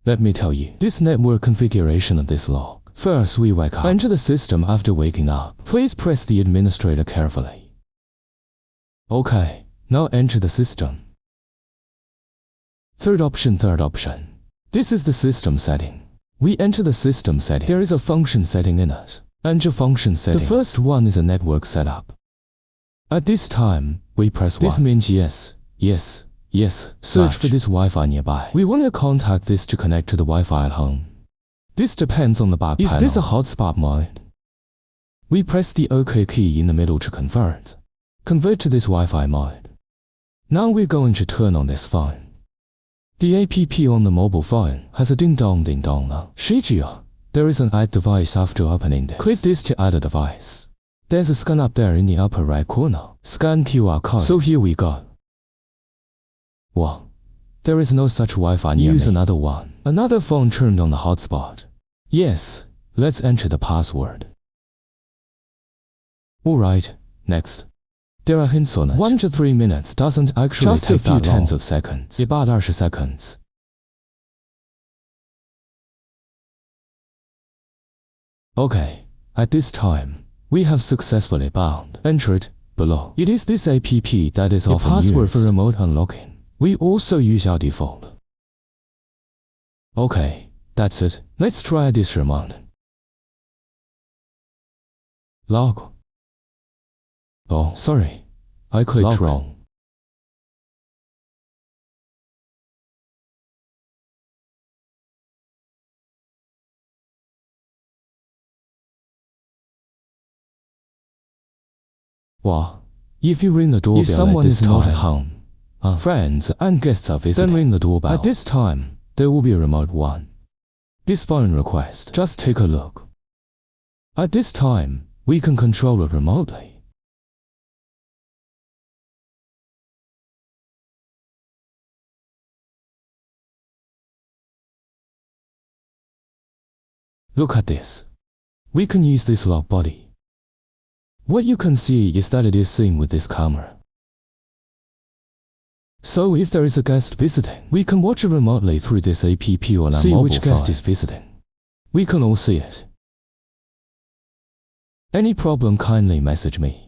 Let me tell you, this network configuration of this log. First, we wake up. Enter the system after waking up. Please press the administrator carefully. Okay, now enter the system. Third option. This is the system setting. We enter the system setting. There is a function setting in it. Enter function setting. The first one is a network setup. At this time, we press 1. This means yes. Search for this Wi-Fi nearby. We want to contact this to connect to the Wi-Fi at home. This depends on the back panel. Is this a hotspot mode? We press the OK key in the middle to convert. Convert to this Wi-Fi mode. Now we're going to turn on this phone. The app on the mobile phone has a ding dong now. There is an add device after opening this. Click this to add a device. There's a scan up there in the upper right corner. Scan QR code. So here we go. Well, there is no such Wi-Fi near me. Use another one. Another phone turned on the hotspot. Yes, let's enter the password. Alright, next. There are hints on it. 1 to 3 minutes doesn't actually just take a few tens of seconds. About 20 seconds. Okay, at this time, we have successfully bound. Enter it below. It is this app that is often used. Password for remote unlocking. We also use our default. Okay, that's it. Let's try this remote. Log. Oh, sorry. I clicked wrong. Well, if you ring the doorbell, if someone is not at home, friends and guests are visiting, then ring the doorbell. At this time, there will be a remote one. This phone request, just take a look. At this time, we can control it remotely. Look at this. We can use this log body. What you can see is that it is synced with this camera. So if there is a guest visiting, we can watch it remotely through this app on our mobile phone. See which guest is visiting. We can all see it. Any problem, kindly message me.